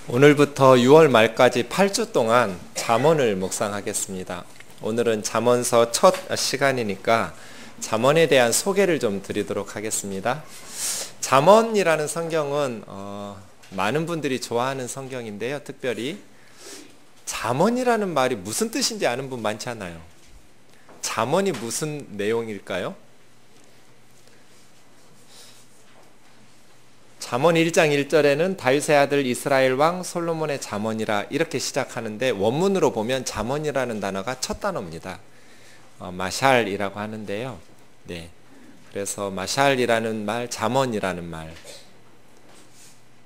오늘부터 6월 말까지 8주 동안 잠언을 묵상하겠습니다. 오늘은 잠언서 첫 시간이니까 잠언에 대한 소개를 좀 드리도록 하겠습니다. 잠언이라는 성경은 많은 분들이 좋아하는 성경인데요. 특별히 잠언이라는 말이 무슨 뜻인지 아는 분 많지 않아요. 잠언이 무슨 내용일까요? 잠언 1장 1절에는 다윗의 아들 이스라엘 왕 솔로몬의 잠언이라 이렇게 시작하는데, 원문으로 보면 잠언이라는 단어가 첫 단어입니다. 마샬이라고 하는데요. 네, 그래서 마샬이라는 말, 잠언이라는 말,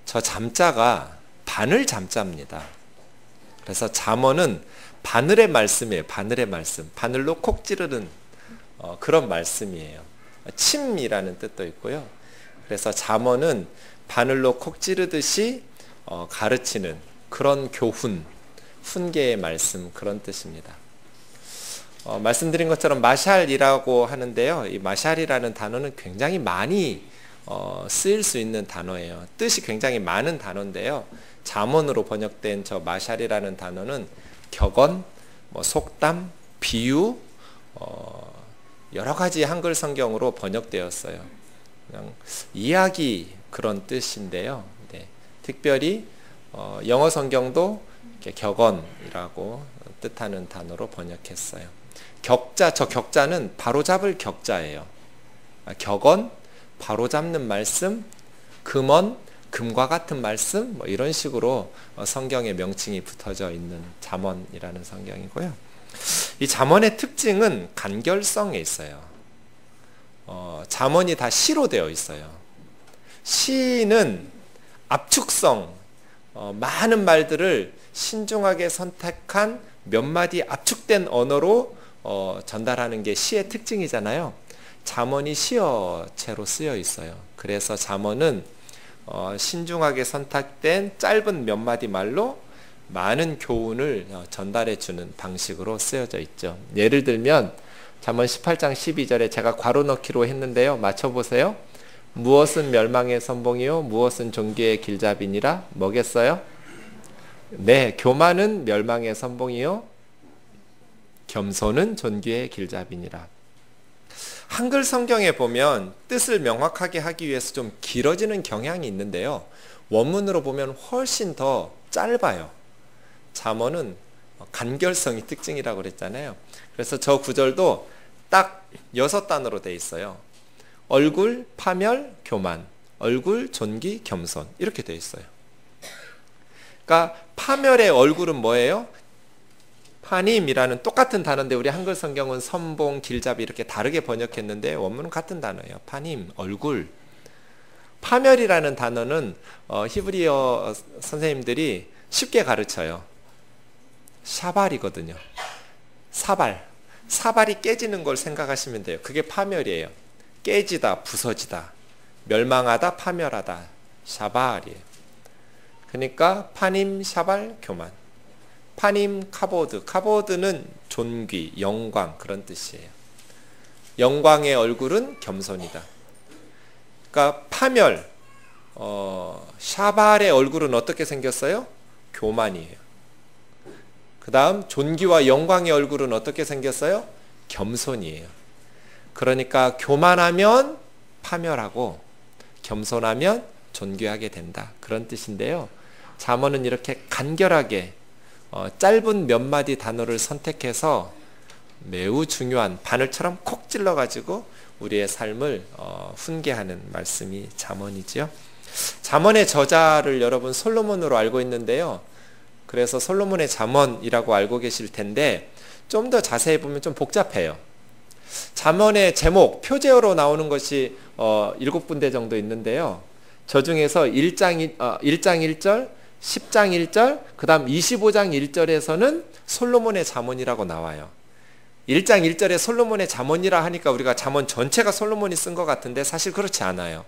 저 잠자가 바늘 잠자입니다. 그래서 잠언은 바늘의 말씀이에요. 바늘의 말씀, 바늘로 콕 찌르는 그런 말씀이에요. 침이라는 뜻도 있고요. 그래서 잠언은 바늘로 콕 찌르듯이 가르치는 그런 교훈, 훈계의 말씀, 그런 뜻입니다. 말씀드린 것처럼 마샬이라고 하는데요. 이 마샬이라는 단어는 굉장히 많이 쓰일 수 있는 단어예요. 뜻이 굉장히 많은 단어인데요. 잠언으로 번역된 저 마샬이라는 단어는 격언, 속담, 비유, 여러 가지 한글 성경으로 번역되었어요. 그냥 이야기, 그런 뜻인데요. 네, 특별히 영어 성경도 이렇게 격언이라고 뜻하는 단어로 번역했어요. 격자, 저 격자는 바로잡을 격자예요. 격언, 바로잡는 말씀, 금언, 금과 같은 말씀, 이런 식으로 성경에 명칭이 붙어져 있는 잠언이라는 성경이고요. 이 잠언의 특징은 간결성에 있어요. 잠언이 다 시로 되어 있어요. 시는 압축성, 많은 말들을 신중하게 선택한 몇 마디 압축된 언어로 전달하는 게 시의 특징이잖아요. 잠언이 시어체로 쓰여 있어요. 그래서 잠언은 신중하게 선택된 짧은 몇 마디 말로 많은 교훈을 전달해 주는 방식으로 쓰여져 있죠. 예를 들면 잠언 18장 12절에 제가 괄호 넣기로 했는데요. 맞춰보세요. 무엇은 멸망의 선봉이요 무엇은 존귀의 길잡이니라. 뭐겠어요? 네, 교만은 멸망의 선봉이요 겸손은 존귀의 길잡이니라. 한글 성경에 보면 뜻을 명확하게 하기 위해서 좀 길어지는 경향이 있는데요. 원문으로 보면 훨씬 더 짧아요. 잠언은 간결성이 특징이라고 그랬잖아요. 그래서 저 구절도 딱 6단어로 돼 있어요. 얼굴, 파멸, 교만, 얼굴, 존귀, 겸손, 이렇게 돼 있어요. 그러니까 파멸의 얼굴은 뭐예요? 파님이라는 똑같은 단어인데 우리 한글 성경은 선봉, 길잡이 이렇게 다르게 번역했는데 원문은 같은 단어예요. 파님, 얼굴. 파멸이라는 단어는 히브리어 선생님들이 쉽게 가르쳐요. 샤발이거든요. 사발이 깨지는 걸 생각하시면 돼요. 그게 파멸이에요. 깨지다, 부서지다, 멸망하다, 파멸하다, 샤발이에요. 그러니까 파님, 샤발, 교만. 파님, 카보드. 카보드는 존귀, 영광, 그런 뜻이에요. 영광의 얼굴은 겸손이다. 그러니까 파멸, 샤발의 얼굴은 어떻게 생겼어요? 교만이에요. 그 다음 존귀와 영광의 얼굴은 어떻게 생겼어요? 겸손이에요. 그러니까 교만하면 파멸하고 겸손하면 존귀하게 된다, 그런 뜻인데요. 잠언은 이렇게 간결하게 짧은 몇 마디 단어를 선택해서 매우 중요한 바늘처럼 콕 찔러가지고 우리의 삶을 훈계하는 말씀이 잠언이죠. 잠언의 저자를 여러분 솔로몬으로 알고 있는데요. 그래서 솔로몬의 잠언이라고 알고 계실 텐데 좀 더 자세히 보면 좀 복잡해요. 잠언의 제목, 표제어로 나오는 것이 7군데 정도 있는데요. 저 중에서 1장 1절, 10장 1절, 그 다음 25장 1절에서는 솔로몬의 잠언이라고 나와요. 1장 1절에 솔로몬의 잠언이라 하니까 우리가 잠언 전체가 솔로몬이 쓴 것 같은데 사실 그렇지 않아요.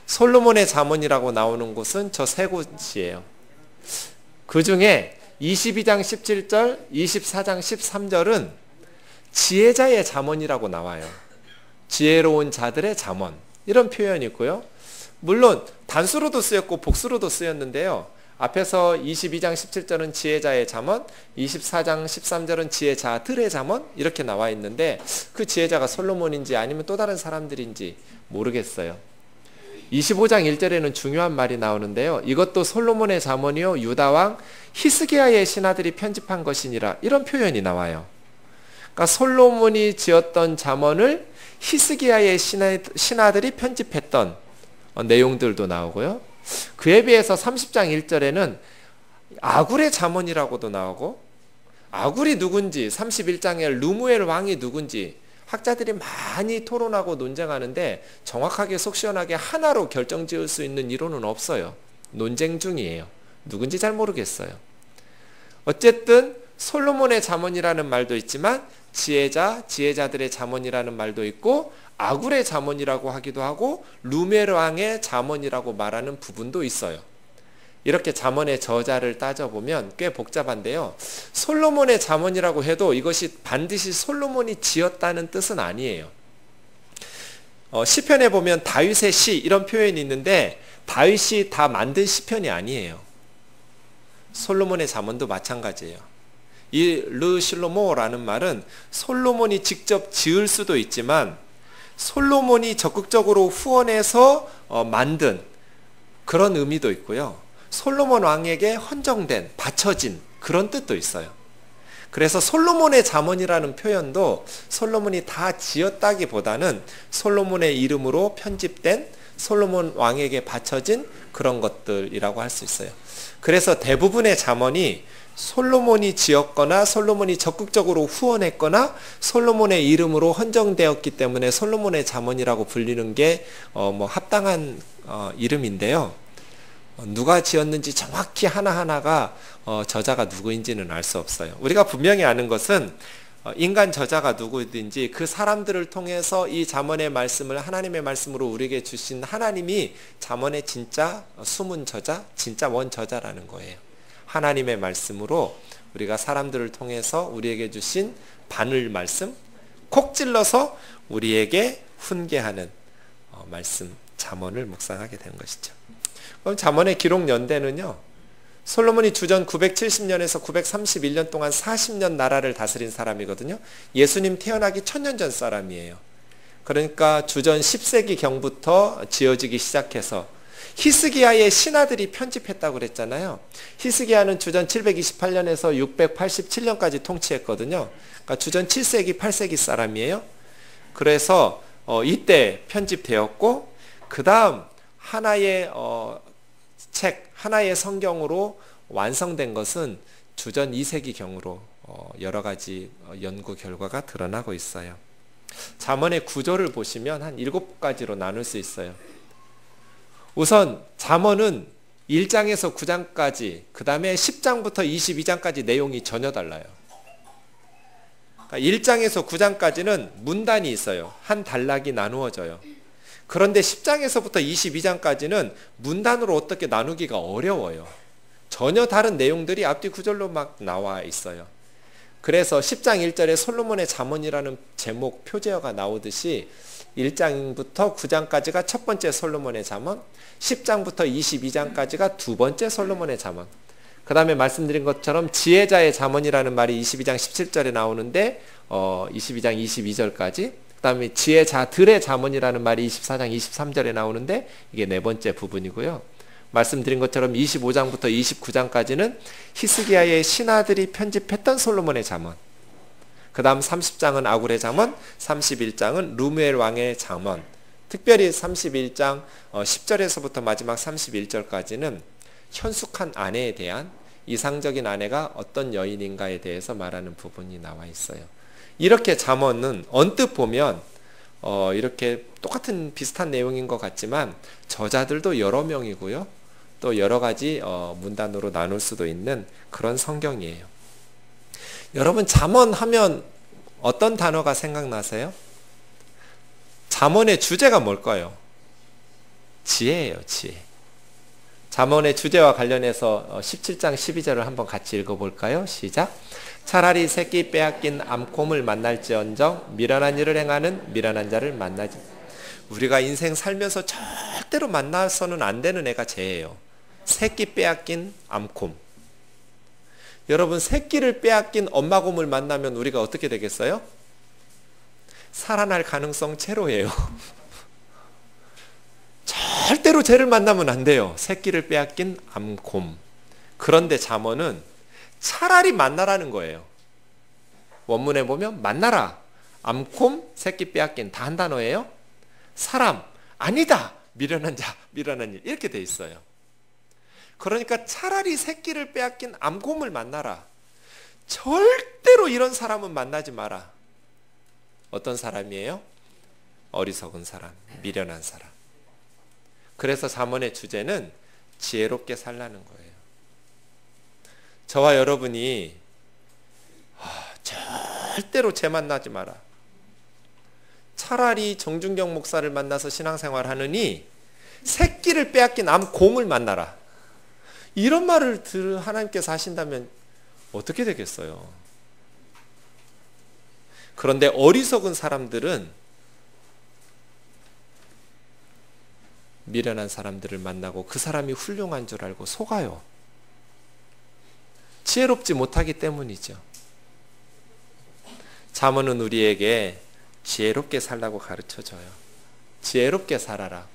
솔로몬의 잠언이라고 나오는 곳은 저 세 곳이에요. 그 중에 22장 17절, 24장 13절은 지혜자의 잠언이라고 나와요. 지혜로운 자들의 잠언, 이런 표현이 있고요. 물론 단수로도 쓰였고 복수로도 쓰였는데요. 앞에서 22장 17절은 지혜자의 잠언, 24장 13절은 지혜자들의 잠언 이렇게 나와 있는데 그 지혜자가 솔로몬인지 아니면 또 다른 사람들인지 모르겠어요. 25장 1절에는 중요한 말이 나오는데요. 이것도 솔로몬의 잠언이요 유다왕 히스기야의 신하들이 편집한 것이니라 이런 표현이 나와요. 그러니까 솔로몬이 지었던 잠언을 히스기야의 신하들이 편집했던 내용들도 나오고요. 그에 비해서 30장 1절에는 아굴의 잠언이라고도 나오고 아굴이 누군지 31장에 르무엘 왕이 누군지 학자들이 많이 토론하고 논쟁하는데 정확하게 속 시원하게 하나로 결정지을 수 있는 이론은 없어요. 논쟁 중이에요. 누군지 잘 모르겠어요. 어쨌든 솔로몬의 잠언이라는 말도 있지만 지혜자들의 잠언이라는 말도 있고 아굴의 잠언이라고 하기도 하고 르무엘 왕의 잠언이라고 말하는 부분도 있어요. 이렇게 잠언의 저자를 따져보면 꽤 복잡한데요. 솔로몬의 잠언이라고 해도 이것이 반드시 솔로몬이 지었다는 뜻은 아니에요. 시편에 보면 다윗의 시 이런 표현이 있는데 다윗이 다 만든 시편이 아니에요. 솔로몬의 잠언도 마찬가지예요. 이 르실로모라는 말은 솔로몬이 직접 지을 수도 있지만 솔로몬이 적극적으로 후원해서 만든 그런 의미도 있고요. 솔로몬 왕에게 헌정된, 바쳐진 그런 뜻도 있어요. 그래서 솔로몬의 잠언이라는 표현도 솔로몬이 다 지었다기보다는 솔로몬의 이름으로 편집된 솔로몬 왕에게 바쳐진 그런 것들이라고 할 수 있어요. 그래서 대부분의 잠언이 솔로몬이 지었거나 솔로몬이 적극적으로 후원했거나 솔로몬의 이름으로 헌정되었기 때문에 솔로몬의 잠언이라고 불리는 게 합당한 이름인데요. 누가 지었는지 정확히 하나하나가 저자가 누구인지는 알 수 없어요. 우리가 분명히 아는 것은 인간 저자가 누구든지 그 사람들을 통해서 이 잠언의 말씀을 하나님의 말씀으로 우리에게 주신 하나님이 잠언의 진짜 숨은 저자, 진짜 원 저자라는 거예요. 하나님의 말씀으로 우리가 사람들을 통해서 우리에게 주신 바늘 말씀 콕 찔러서 우리에게 훈계하는 말씀 잠언을 묵상하게 된 것이죠. 그럼 잠언의 기록 연대는요. 솔로몬이 주전 970년에서 931년 동안 40년 나라를 다스린 사람이거든요. 예수님 태어나기 1000년 전 사람이에요. 그러니까 주전 10세기 경부터 지어지기 시작해서 히스기야의 신하들이 편집했다고 그랬잖아요. 히스기야는 주전 728년에서 687년까지 통치했거든요. 그러니까 주전 7세기, 8세기 사람이에요. 그래서 이때 편집되었고 그 다음 하나의 책, 하나의 성경으로 완성된 것은 주전 2세기경으로 여러 가지 연구 결과가 드러나고 있어요. 잠언의 구조를 보시면 한 7가지로 나눌 수 있어요. 우선 잠언은 1장에서 9장까지 그 다음에 10장부터 22장까지 내용이 전혀 달라요. 그러니까 1장에서 9장까지는 문단이 있어요. 한 단락이 나누어져요. 그런데 10장에서부터 22장까지는 문단으로 어떻게 나누기가 어려워요. 전혀 다른 내용들이 앞뒤 구절로 막 나와 있어요. 그래서 10장 1절에 솔로몬의 잠언이라는 제목 표제어가 나오듯이 1장부터 9장까지가 첫 번째 솔로몬의 잠언, 10장부터 22장까지가 두 번째 솔로몬의 잠언. 그 다음에 말씀드린 것처럼 지혜자의 잠언이라는 말이 22장 17절에 나오는데 22장 22절까지, 그 다음에 지혜자들의 잠언이라는 말이 24장 23절에 나오는데 이게 네 번째 부분이고요. 말씀드린 것처럼 25장부터 29장까지는 히스기야의 신하들이 편집했던 솔로몬의 잠언, 그 다음 30장은 아굴의 잠언, 31장은 르무엘 왕의 잠언, 특별히 31장 10절에서부터 마지막 31절까지는 현숙한 아내에 대한, 이상적인 아내가 어떤 여인인가에 대해서 말하는 부분이 나와 있어요. 이렇게 잠언은 언뜻 보면 이렇게 똑같은 비슷한 내용인 것 같지만 저자들도 여러 명이고요. 또 여러 가지 문단으로 나눌 수도 있는 그런 성경이에요. 여러분 잠언 하면 어떤 단어가 생각나세요? 잠언의 주제가 뭘까요? 지혜예요, 지혜. 잠언의 주제와 관련해서 17장 12절을 한번 같이 읽어볼까요? 시작. 차라리 새끼 빼앗긴 암곰을 만날지언정 미련한 일을 행하는 미련한 자를 만나지. 우리가 인생 살면서 절대로 만나서는 안 되는 애가 죄예요. 새끼 빼앗긴 암곰. 여러분, 새끼를 빼앗긴 엄마 곰을 만나면 우리가 어떻게 되겠어요? 살아날 가능성 제로예요. 절대로 쟤를 만나면 안 돼요. 새끼를 빼앗긴 암곰. 그런데 잠언은 차라리 만나라는 거예요. 원문에 보면 만나라, 암곰, 새끼 빼앗긴 다 한 단어예요. 사람, 아니다, 미련한 자, 미련한 일, 이렇게 돼 있어요. 그러니까 차라리 새끼를 빼앗긴 암곰을 만나라. 절대로 이런 사람은 만나지 마라. 어떤 사람이에요? 어리석은 사람, 미련한 사람. 그래서 잠언의 주제는 지혜롭게 살라는 거예요. 저와 여러분이 절대로 쟤 만나지 마라. 차라리 정준경 목사를 만나서 신앙생활 하느니 새끼를 빼앗긴 암곰을 만나라. 이런 말을 하나님께서 하신다면 어떻게 되겠어요? 그런데 어리석은 사람들은 미련한 사람들을 만나고 그 사람이 훌륭한 줄 알고 속아요. 지혜롭지 못하기 때문이죠. 잠언은 우리에게 지혜롭게 살라고 가르쳐줘요. 지혜롭게 살아라.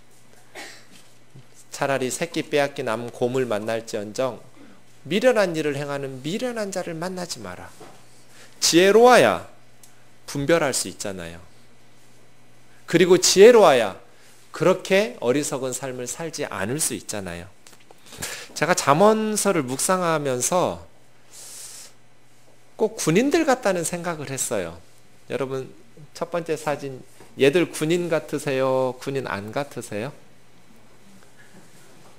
차라리 새끼 빼앗긴 암곰을 만날지언정 미련한 일을 행하는 미련한 자를 만나지 마라. 지혜로워야 분별할 수 있잖아요. 그리고 지혜로워야 그렇게 어리석은 삶을 살지 않을 수 있잖아요. 제가 잠언서를 묵상하면서 꼭 군인들 같다는 생각을 했어요. 여러분, 첫 번째 사진, 얘들 군인 같으세요? 군인 안 같으세요?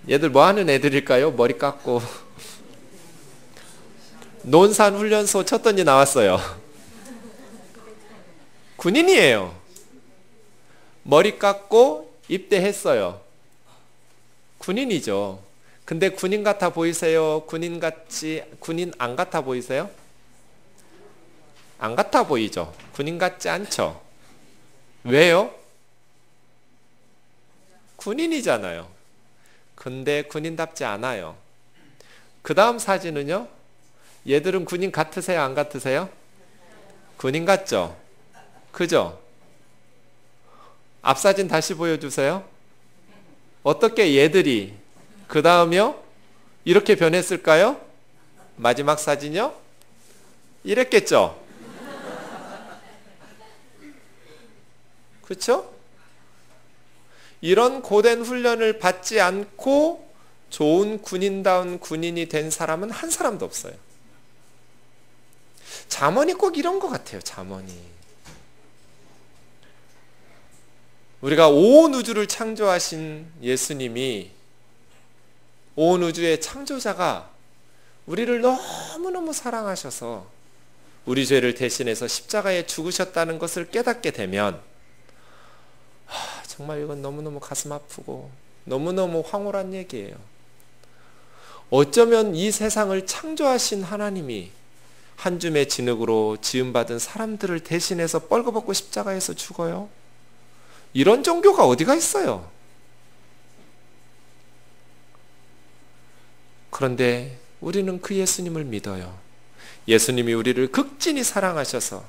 얘들 뭐 하는 애들일까요? 머리 깎고 논산훈련소 쳤더니 나왔어요. 군인이에요. 머리 깎고 입대했어요. 군인이죠. 근데 군인 같아 보이세요? 군인 안 같아 보이세요? 안 같아 보이죠. 군인 같지 않죠. 왜요? 군인이잖아요. 근데 군인답지 않아요. 그 다음 사진은요, 얘들은 군인 같으세요? 안 같으세요? 군인 같죠? 그죠? 앞사진 다시 보여주세요. 어떻게 얘들이 그 다음이요? 이렇게 변했을까요? 마지막 사진이요? 이랬겠죠? 그렇죠? 이런 고된 훈련을 받지 않고 좋은 군인다운 군인이 된 사람은 한 사람도 없어요. 잠언이 꼭 이런 것 같아요. 잠언이. 우리가 온 우주를 창조하신 예수님이, 온 우주의 창조자가 우리를 너무너무 사랑하셔서 우리 죄를 대신해서 십자가에 죽으셨다는 것을 깨닫게 되면 정말 이건 너무너무 가슴 아프고 너무너무 황홀한 얘기예요. 어쩌면 이 세상을 창조하신 하나님이 한 줌의 진흙으로 지음받은 사람들을 대신해서 뻘거벗고 십자가에서 죽어요? 이런 종교가 어디가 있어요? 그런데 우리는 그 예수님을 믿어요. 예수님이 우리를 극진히 사랑하셔서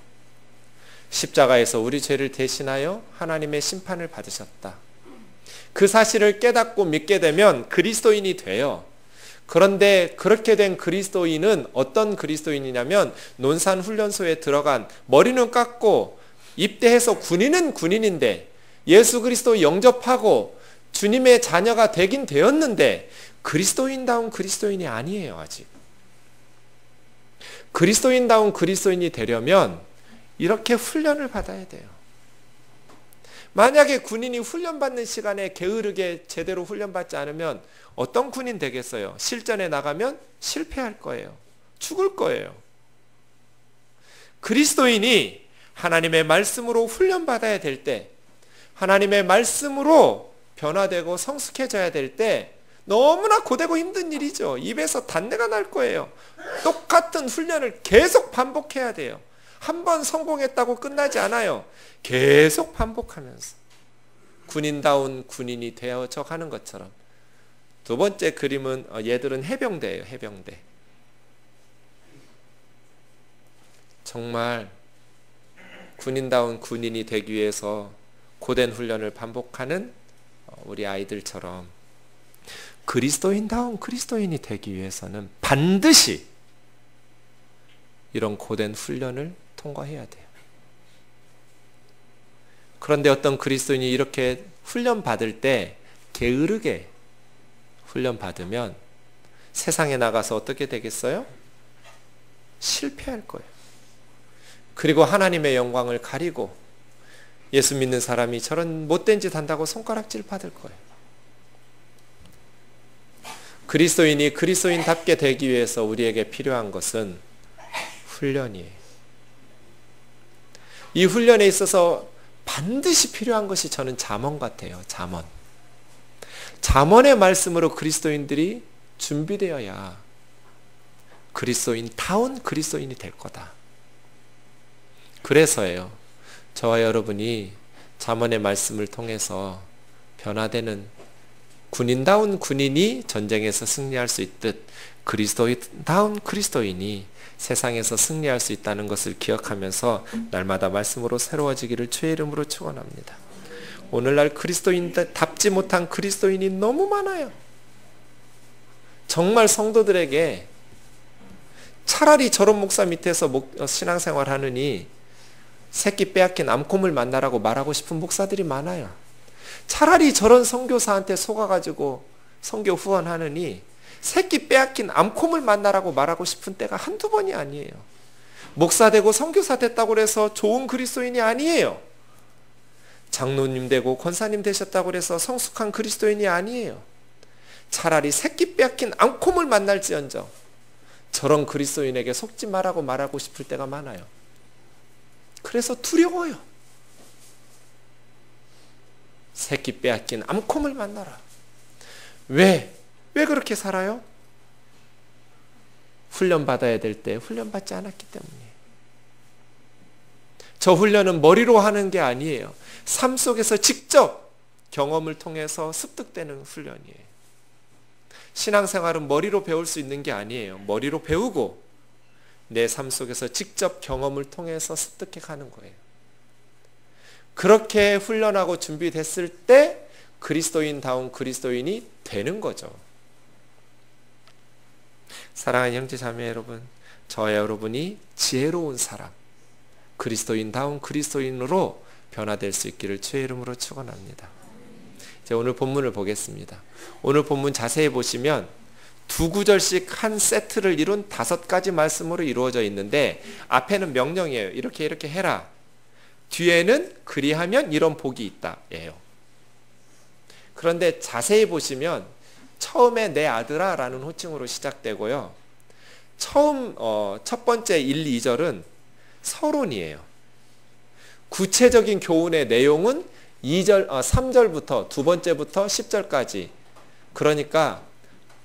십자가에서 우리 죄를 대신하여 하나님의 심판을 받으셨다. 그 사실을 깨닫고 믿게 되면 그리스도인이 돼요. 그런데 그렇게 된 그리스도인은 어떤 그리스도인이냐면 논산훈련소에 들어간, 머리는 깎고 입대해서 군인은 군인인데 예수 그리스도 영접하고 주님의 자녀가 되긴 되었는데 그리스도인다운 그리스도인이 아니에요. 아직. 그리스도인다운 그리스도인이 되려면 이렇게 훈련을 받아야 돼요. 만약에 군인이 훈련받는 시간에 게으르게 제대로 훈련받지 않으면 어떤 군인 되겠어요? 실전에 나가면 실패할 거예요. 죽을 거예요. 그리스도인이 하나님의 말씀으로 훈련받아야 될 때, 하나님의 말씀으로 변화되고 성숙해져야 될 때 너무나 고되고 힘든 일이죠. 입에서 단내가 날 거예요. 똑같은 훈련을 계속 반복해야 돼요. 한 번 성공했다고 끝나지 않아요. 계속 반복하면서 군인다운 군인이 되어져 가는 것처럼 두 번째 그림은 얘들은 해병대예요. 해병대. 정말 군인다운 군인이 되기 위해서 고된 훈련을 반복하는 우리 아이들처럼 그리스도인다운 그리스도인이 되기 위해서는 반드시 이런 고된 훈련을 통과해야 돼요. 그런데 어떤 그리스도인이 이렇게 훈련 받을 때 게으르게 훈련 받으면 세상에 나가서 어떻게 되겠어요? 실패할 거예요. 그리고 하나님의 영광을 가리고 예수 믿는 사람이 저런 못된 짓 한다고 손가락질 받을 거예요. 그리스도인이 그리스도인답게 되기 위해서 우리에게 필요한 것은 훈련이에요. 이 훈련에 있어서 반드시 필요한 것이 저는 잠언 같아요. 잠언. 잠언의 말씀으로 그리스도인들이 준비되어야 그리스도인다운 그리스도인이 될 거다. 그래서예요. 저와 여러분이 잠언의 말씀을 통해서 변화되는 군인다운 군인이 전쟁에서 승리할 수 있듯 그리스도인다운 그리스도인이 세상에서 승리할 수 있다는 것을 기억하면서 날마다 말씀으로 새로워지기를 주의 이름으로 축원합니다. 오늘날 그리스도인답지 못한 그리스도인이 너무 많아요. 정말 성도들에게 차라리 저런 목사 밑에서 신앙생활 하느니 새끼 빼앗긴 암콤을 만나라고 말하고 싶은 목사들이 많아요. 차라리 저런 선교사한테 속아가지고 선교 후원하느니 새끼 빼앗긴 암콤을 만나라고 말하고 싶은 때가 한두 번이 아니에요. 목사 되고 선교사 됐다고 해서 좋은 그리스도인이 아니에요. 장로님 되고 권사님 되셨다고 해서 성숙한 그리스도인이 아니에요. 차라리 새끼 빼앗긴 암콤을 만날지언정 저런 그리스도인에게 속지 말라고 말하고 싶을 때가 많아요. 그래서 두려워요. 새끼 빼앗긴 암콤을 만나라. 왜 그렇게 살아요? 훈련받아야 될 때 훈련받지 않았기 때문이에요. 저 훈련은 머리로 하는 게 아니에요. 삶 속에서 직접 경험을 통해서 습득되는 훈련이에요. 신앙생활은 머리로 배울 수 있는 게 아니에요. 머리로 배우고 내 삶 속에서 직접 경험을 통해서 습득해 가는 거예요. 그렇게 훈련하고 준비됐을 때 그리스도인다운 그리스도인이 되는 거죠. 사랑하는 형제 자매 여러분, 저와 여러분이 지혜로운 사람, 그리스도인다운 그리스도인으로 변화될 수 있기를 주의 이름으로 축원합니다. 이제 오늘 본문을 보겠습니다. 오늘 본문 자세히 보시면 두 구절씩 한 세트를 이룬 5가지 말씀으로 이루어져 있는데 앞에는 명령이에요. 이렇게 해라. 뒤에는 그리하면 이런 복이 있다 예요. 그런데 자세히 보시면 처음에 내 아들아 라는 호칭으로 시작되고요. 처음 첫 번째 1, 2절은 서론이에요. 구체적인 교훈의 내용은 3절부터 두 번째부터 10절까지, 그러니까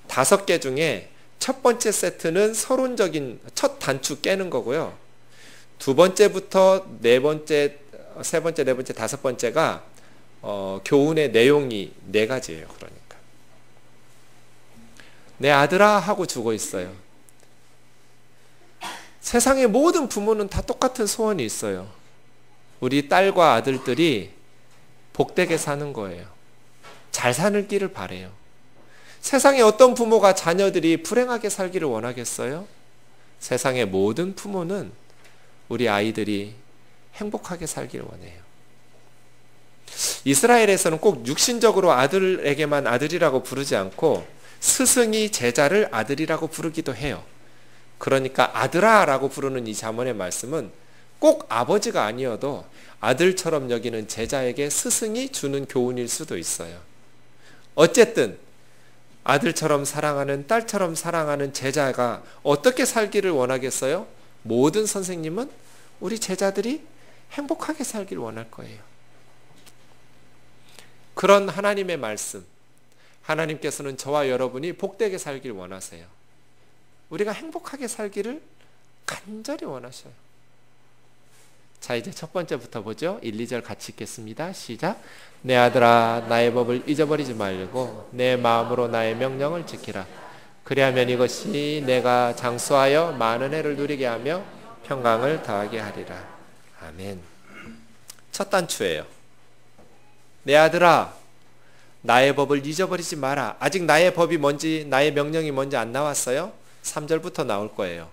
5개 중에 첫 번째 세트는 서론적인 첫 단추 깨는 거고요. 두 번째부터 네 번째, 세 번째, 네 번째, 5번째가 교훈의 내용이 4가지예요. 그러니까 내 아들아 하고 주고 있어요. 세상의 모든 부모는 다 똑같은 소원이 있어요. 우리 딸과 아들들이 복되게 사는 거예요. 잘 사는 길을 바래요. 세상에 어떤 부모가 자녀들이 불행하게 살기를 원하겠어요? 세상의 모든 부모는 우리 아이들이 행복하게 살기를 원해요. 이스라엘에서는 꼭 육신적으로 아들에게만 아들이라고 부르지 않고 스승이 제자를 아들이라고 부르기도 해요. 그러니까 아들아 라고 부르는 이 잠언의 말씀은 꼭 아버지가 아니어도 아들처럼 여기는 제자에게 스승이 주는 교훈일 수도 있어요. 어쨌든 아들처럼 사랑하는, 딸처럼 사랑하는 제자가 어떻게 살기를 원하겠어요? 모든 선생님은 우리 제자들이 행복하게 살기를 원할 거예요. 그런 하나님의 말씀, 하나님께서는 저와 여러분이 복되게 살기를 원하세요. 우리가 행복하게 살기를 간절히 원하셔요. 자, 이제 첫 번째부터 보죠. 1, 2절 같이 읽겠습니다. 시작. 내 아들아, 나의 법을 잊어버리지 말고 내 마음으로 나의 명령을 지키라. 그리하면 이것이 내가 장수하여 많은 해를 누리게 하며 평강을 더하게 하리라. 아멘. 첫 단추예요. 내 아들아, 나의 법을 잊어버리지 마라. 아직 나의 법이 뭔지, 나의 명령이 뭔지 안 나왔어요? 3절부터 나올 거예요.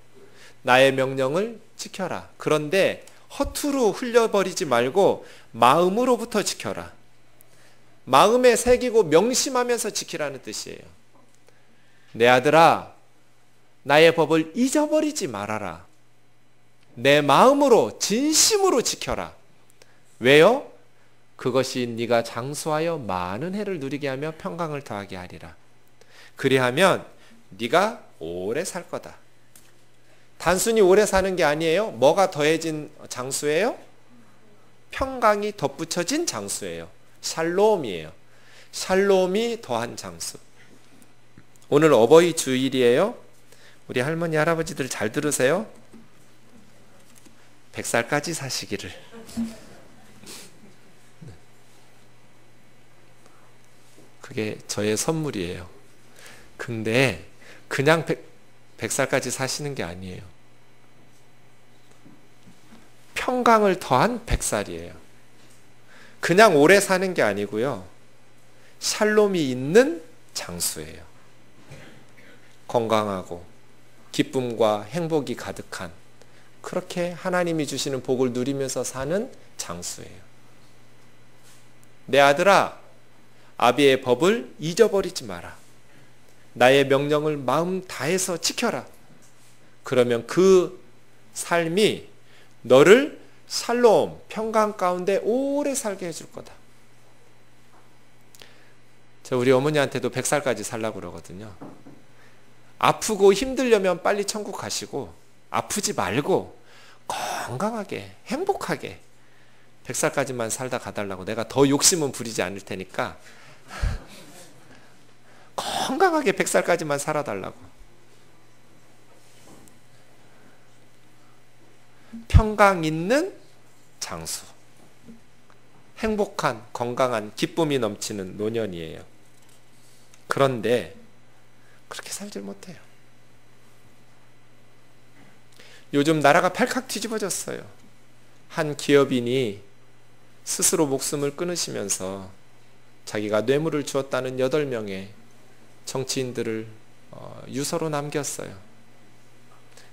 나의 명령을 지켜라. 그런데 허투루 흘려버리지 말고 마음으로부터 지켜라. 마음에 새기고 명심하면서 지키라는 뜻이에요. 내 아들아, 나의 법을 잊어버리지 말아라. 내 마음으로 진심으로 지켜라. 왜요? 그것이 네가 장수하여 많은 해를 누리게 하며 평강을 더하게 하리라. 그리하면 네가 오래 살 거다. 단순히 오래 사는 게 아니에요. 뭐가 더해진 장수예요? 평강이 덧붙여진 장수예요. 샬롬이에요. 샬롬이 더한 장수. 오늘 어버이 주일이에요. 우리 할머니 할아버지들 잘 들으세요. 100살까지 사시기를. 그게 저의 선물이에요. 근데 그냥 100살까지 사시는 게 아니에요. 평강을 더한 100살이에요. 그냥 오래 사는 게 아니고요. 샬롬이 있는 장수예요. 건강하고 기쁨과 행복이 가득한, 그렇게 하나님이 주시는 복을 누리면서 사는 장수예요. 내 아들아, 아비의 법을 잊어버리지 마라. 나의 명령을 마음 다해서 지켜라. 그러면 그 삶이 너를 샬롬, 평강 가운데 오래 살게 해줄 거다. 우리 어머니한테도 100살까지 살라고 그러거든요. 아프고 힘들려면 빨리 천국 가시고, 아프지 말고 건강하게 행복하게 100살까지만 살다 가달라고. 내가 더 욕심은 부리지 않을 테니까 건강하게 100살까지만 살아달라고. 평강 있는 장수, 행복한, 건강한, 기쁨이 넘치는 노년이에요. 그런데 그렇게 살질 못해요. 요즘 나라가 발칵 뒤집어졌어요. 한 기업인이 스스로 목숨을 끊으시면서 자기가 뇌물을 주었다는 8명의 정치인들을 유서로 남겼어요.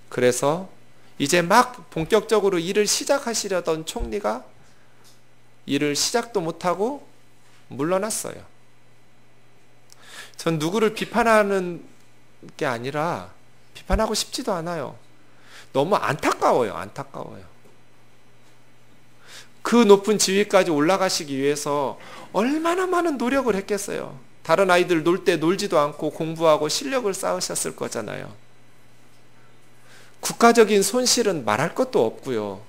그래서 이제 막 본격적으로 일을 시작하시려던 총리가 일을 시작도 못하고 물러났어요. 전 누구를 비판하는 게 아니라, 비판하고 싶지도 않아요. 너무 안타까워요. 안타까워요. 그 높은 지위까지 올라가시기 위해서 얼마나 많은 노력을 했겠어요. 다른 아이들 놀 때 놀지도 않고 공부하고 실력을 쌓으셨을 거잖아요. 국가적인 손실은 말할 것도 없고요.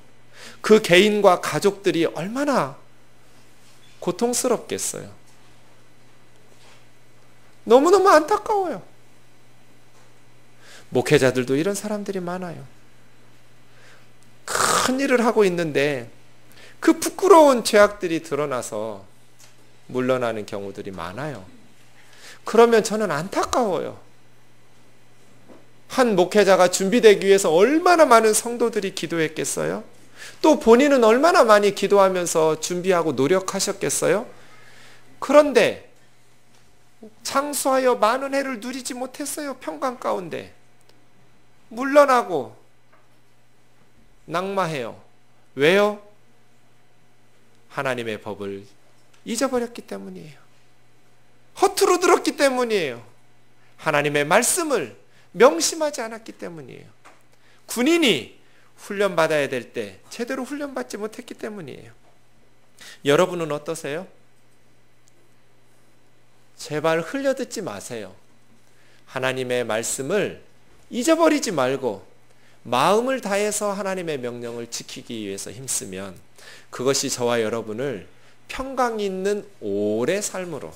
그 개인과 가족들이 얼마나 고통스럽겠어요. 너무너무 안타까워요. 목회자들도 이런 사람들이 많아요. 큰 일을 하고 있는데 그 부끄러운 죄악들이 드러나서 물러나는 경우들이 많아요. 그러면 저는 안타까워요. 한 목회자가 준비되기 위해서 얼마나 많은 성도들이 기도했겠어요? 또 본인은 얼마나 많이 기도하면서 준비하고 노력하셨겠어요? 그런데 장수하여 많은 해를 누리지 못했어요. 평강 가운데 물러나고 낙마해요. 왜요? 하나님의 법을 잊어버렸기 때문이에요. 허투루 들었기 때문이에요. 하나님의 말씀을 명심하지 않았기 때문이에요. 군인이 훈련받아야 될 때 제대로 훈련받지 못했기 때문이에요. 여러분은 어떠세요? 제발 흘려듣지 마세요. 하나님의 말씀을 잊어버리지 말고 마음을 다해서 하나님의 명령을 지키기 위해서 힘쓰면 그것이 저와 여러분을 평강 있는 오래 삶으로,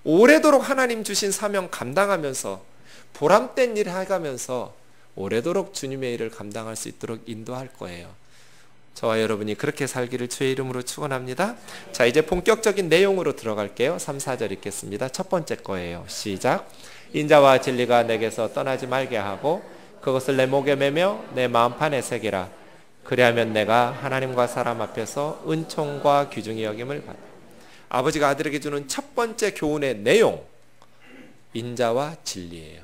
오래도록 하나님 주신 사명 감당하면서 보람된 일을 해가면서 오래도록 주님의 일을 감당할 수 있도록 인도할 거예요. 저와 여러분이 그렇게 살기를 주의 이름으로 축원합니다. 자, 이제 본격적인 내용으로 들어갈게요. 3, 4절 읽겠습니다. 첫 번째 거예요. 시작. 인자와 진리가 내게서 떠나지 말게 하고 그것을 내 목에 매며 내 마음판에 새기라. 그리하면 내가 하나님과 사람 앞에서 은총과 귀중히 여김을 받아. 아버지가 아들에게 주는 첫 번째 교훈의 내용, 인자와 진리예요.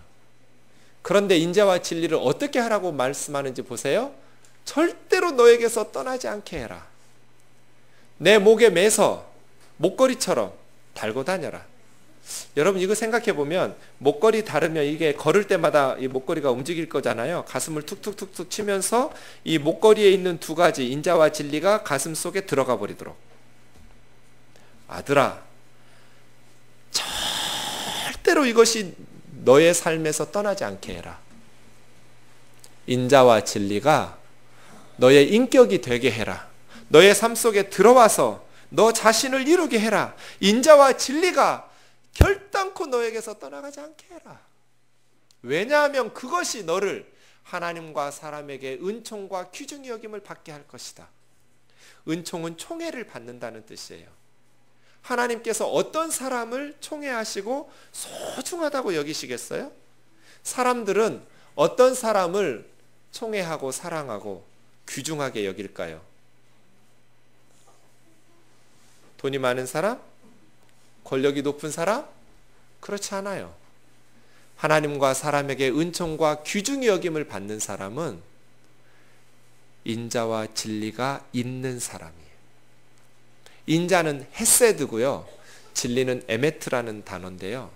그런데 인자와 진리를 어떻게 하라고 말씀하는지 보세요. 절대로 너에게서 떠나지 않게 해라. 내 목에 매서 목걸이처럼 달고 다녀라. 여러분 이거 생각해 보면 목걸이 다르면 이게 걸을 때마다 이 목걸이가 움직일 거잖아요. 가슴을 툭툭툭툭 치면서 이 목걸이에 있는 두 가지 인자와 진리가 가슴 속에 들어가 버리도록. 아들아, 절대로 이것이 너의 삶에서 떠나지 않게 해라. 인자와 진리가 너의 인격이 되게 해라. 너의 삶 속에 들어와서 너 자신을 이루게 해라. 인자와 진리가 결단코 너에게서 떠나가지 않게 해라. 왜냐하면 그것이 너를 하나님과 사람에게 은총과 귀중히 여김을 받게 할 것이다. 은총은 총애를 받는다는 뜻이에요. 하나님께서 어떤 사람을 총애하시고 소중하다고 여기시겠어요? 사람들은 어떤 사람을 총애하고 사랑하고 귀중하게 여길까요? 돈이 많은 사람? 권력이 높은 사람? 그렇지 않아요. 하나님과 사람에게 은총과 귀중히 여김을 받는 사람은 인자와 진리가 있는 사람이에요. 인자는 헤세드고요. 진리는 에메트라는 단어인데요.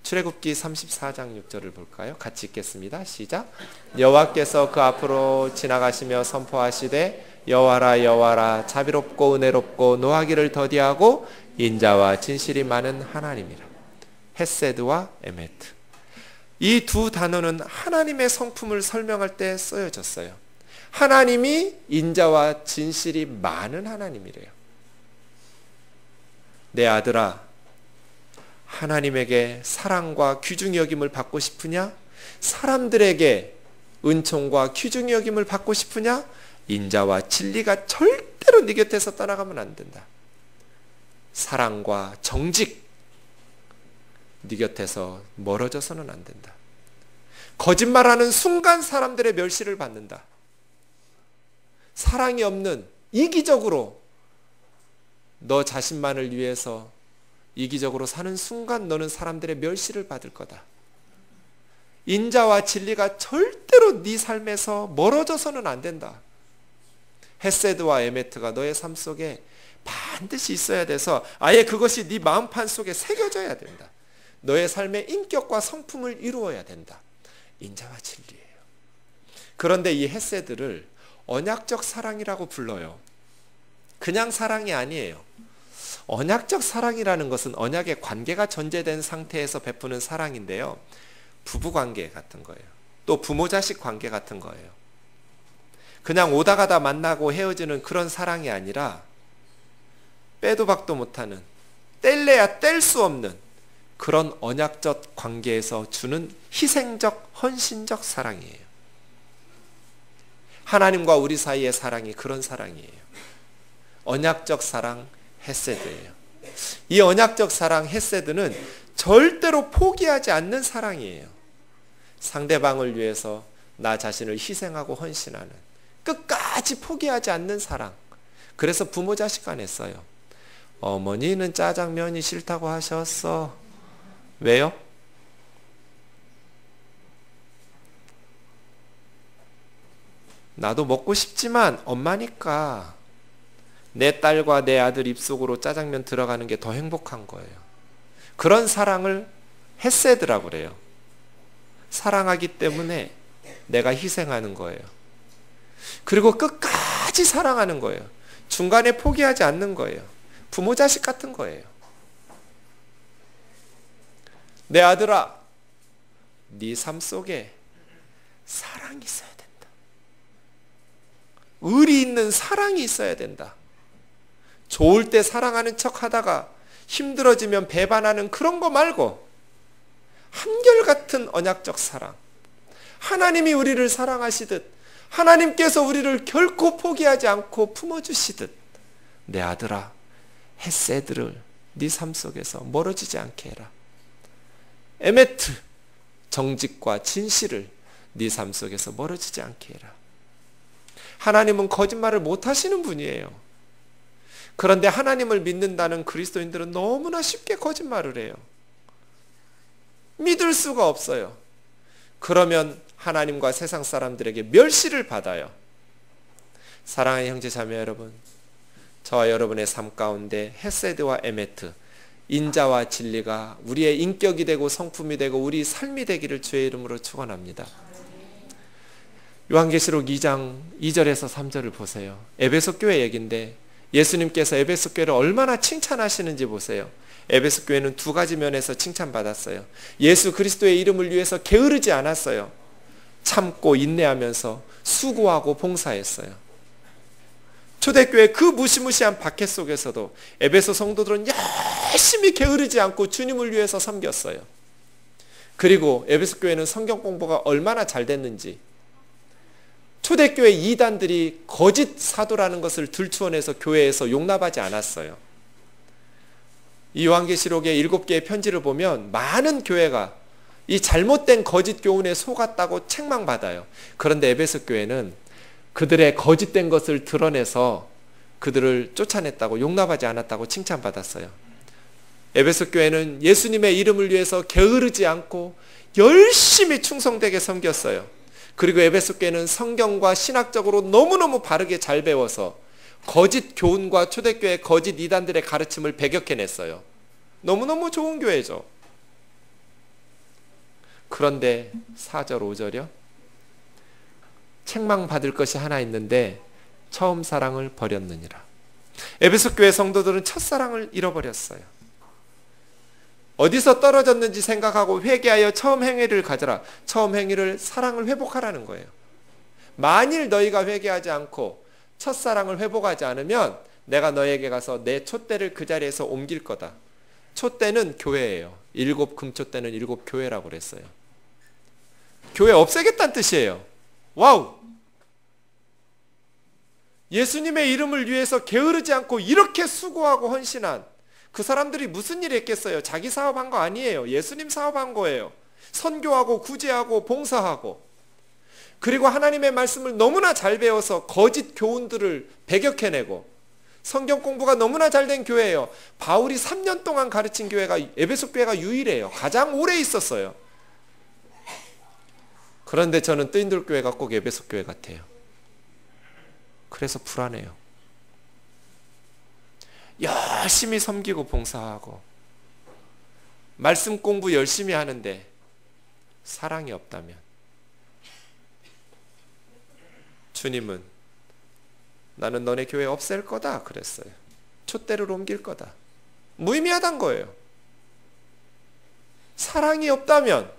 출애굽기 34장 6절을 볼까요? 같이 읽겠습니다. 시작. 여호와께서 그 앞으로 지나가시며 선포하시되 여호와라 여호와라 자비롭고 은혜롭고 노하기를 더디하고 인자와 진실이 많은 하나님이라. 헤세드와 에메트. 이 두 단어는 하나님의 성품을 설명할 때 쓰여졌어요. 하나님이 인자와 진실이 많은 하나님이래요. 내 아들아, 하나님에게 사랑과 귀중히 여김을 받고 싶으냐? 사람들에게 은총과 귀중히 여김을 받고 싶으냐? 인자와 진리가 절대로 네 곁에서 떠나가면 안 된다. 사랑과 정직, 네 곁에서 멀어져서는 안 된다. 거짓말하는 순간 사람들의 멸시를 받는다. 사랑이 없는 이기적으로 너 자신만을 위해서 이기적으로 사는 순간 너는 사람들의 멸시를 받을 거다. 인자와 진리가 절대로 네 삶에서 멀어져서는 안 된다. 헤세드와 에메트가 너의 삶 속에 반드시 있어야 돼서 아예 그것이 네 마음판 속에 새겨져야 된다. 너의 삶의 인격과 성품을 이루어야 된다. 인자와 진리예요. 그런데 이 헤세드를 언약적 사랑이라고 불러요. 그냥 사랑이 아니에요. 언약적 사랑이라는 것은 언약의 관계가 전제된 상태에서 베푸는 사랑인데요. 부부관계 같은 거예요. 또 부모자식 관계 같은 거예요. 그냥 오다 가다 만나고 헤어지는 그런 사랑이 아니라 빼도 박도 못하는, 뗄래야 뗄 수 없는 그런 언약적 관계에서 주는 희생적, 헌신적 사랑이에요. 하나님과 우리 사이의 사랑이 그런 사랑이에요. 언약적 사랑, 헤세드예요. 이 언약적 사랑, 헤세드는 절대로 포기하지 않는 사랑이에요. 상대방을 위해서 나 자신을 희생하고 헌신하는, 끝까지 포기하지 않는 사랑. 그래서 부모 자식 간에 써요. 어머니는 짜장면이 싫다고 하셨어. 왜요? 나도 먹고 싶지만 엄마니까 내 딸과 내 아들 입속으로 짜장면 들어가는 게 더 행복한 거예요. 그런 사랑을 헤세드라고 그래요. 사랑하기 때문에 내가 희생하는 거예요. 그리고 끝까지 사랑하는 거예요. 중간에 포기하지 않는 거예요. 부모 자식 같은 거예요. 내 아들아, 네 삶 속에 사랑이 있어야 된다. 의리 있는 사랑이 있어야 된다. 좋을 때 사랑하는 척 하다가 힘들어지면 배반하는 그런 거 말고 한결같은 언약적 사랑. 하나님이 우리를 사랑하시듯 하나님께서 우리를 결코 포기하지 않고 품어주시듯 내 아들아 헤세드를 네 삶 속에서 멀어지지 않게 해라. 에메트 정직과 진실을 네 삶 속에서 멀어지지 않게 해라. 하나님은 거짓말을 못하시는 분이에요. 그런데 하나님을 믿는다는 그리스도인들은 너무나 쉽게 거짓말을 해요. 믿을 수가 없어요. 그러면 하나님과 세상 사람들에게 멸시를 받아요. 사랑하는 형제 자매 여러분, 저와 여러분의 삶 가운데 헤세드와 에메트, 인자와 진리가 우리의 인격이 되고 성품이 되고 우리 삶이 되기를 주의 이름으로 축원합니다. 요한계시록 2장 2절에서 3절을 보세요. 에베소 교회 얘기인데 예수님께서 에베소 교회를 얼마나 칭찬하시는지 보세요. 에베소 교회는 두 가지 면에서 칭찬받았어요. 예수 그리스도의 이름을 위해서 게으르지 않았어요. 참고 인내하면서 수고하고 봉사했어요. 초대교회 그 무시무시한 박해 속에서도 에베소 성도들은 열심히 게으르지 않고 주님을 위해서 섬겼어요. 그리고 에베소 교회는 성경 공부가 얼마나 잘 됐는지, 초대교회 이단들이 거짓 사도라는 것을 들추어내서 교회에서 용납하지 않았어요. 이 요한계시록의 7개의 편지를 보면 많은 교회가 이 잘못된 거짓 교훈에 속았다고 책망받아요. 그런데 에베소 교회는 그들의 거짓된 것을 드러내서 그들을 쫓아냈다고, 용납하지 않았다고 칭찬받았어요. 에베소 교회는 예수님의 이름을 위해서 게으르지 않고 열심히 충성되게 섬겼어요. 그리고 에베소 교회는 성경과 신학적으로 너무너무 바르게 잘 배워서 거짓 교훈과 초대교회 거짓 이단들의 가르침을 배격해냈어요. 너무너무 좋은 교회죠. 그런데 4절 5절이요. 책망받을 것이 하나 있는데 처음 사랑을 버렸느니라. 에베소 교회 성도들은 첫사랑을 잃어버렸어요. 어디서 떨어졌는지 생각하고 회개하여 처음 행위를 가져라. 처음 행위를, 사랑을 회복하라는 거예요. 만일 너희가 회개하지 않고 첫사랑을 회복하지 않으면 내가 너에게 가서 내 촛대를 그 자리에서 옮길 거다. 촛대는 교회예요. 7 금촛대는 7 교회라고 그랬어요. 교회 없애겠다는 뜻이에요. 와우! 예수님의 이름을 위해서 게으르지 않고 이렇게 수고하고 헌신한 그 사람들이 무슨 일 했겠어요? 자기 사업한 거 아니에요. 예수님 사업한 거예요. 선교하고 구제하고 봉사하고, 그리고 하나님의 말씀을 너무나 잘 배워서 거짓 교훈들을 배격해내고, 성경 공부가 너무나 잘된 교회예요. 바울이 3년 동안 가르친 교회가 에베소 교회가 유일해요. 가장 오래 있었어요. 그런데 저는 뜨인돌 교회가 꼭 에베소 교회 같아요. 그래서 불안해요. 열심히 섬기고 봉사하고 말씀 공부 열심히 하는데 사랑이 없다면 주님은 나는 너네 교회 없앨 거다 그랬어요. 촛대를 옮길 거다. 무의미하단 거예요. 사랑이 없다면,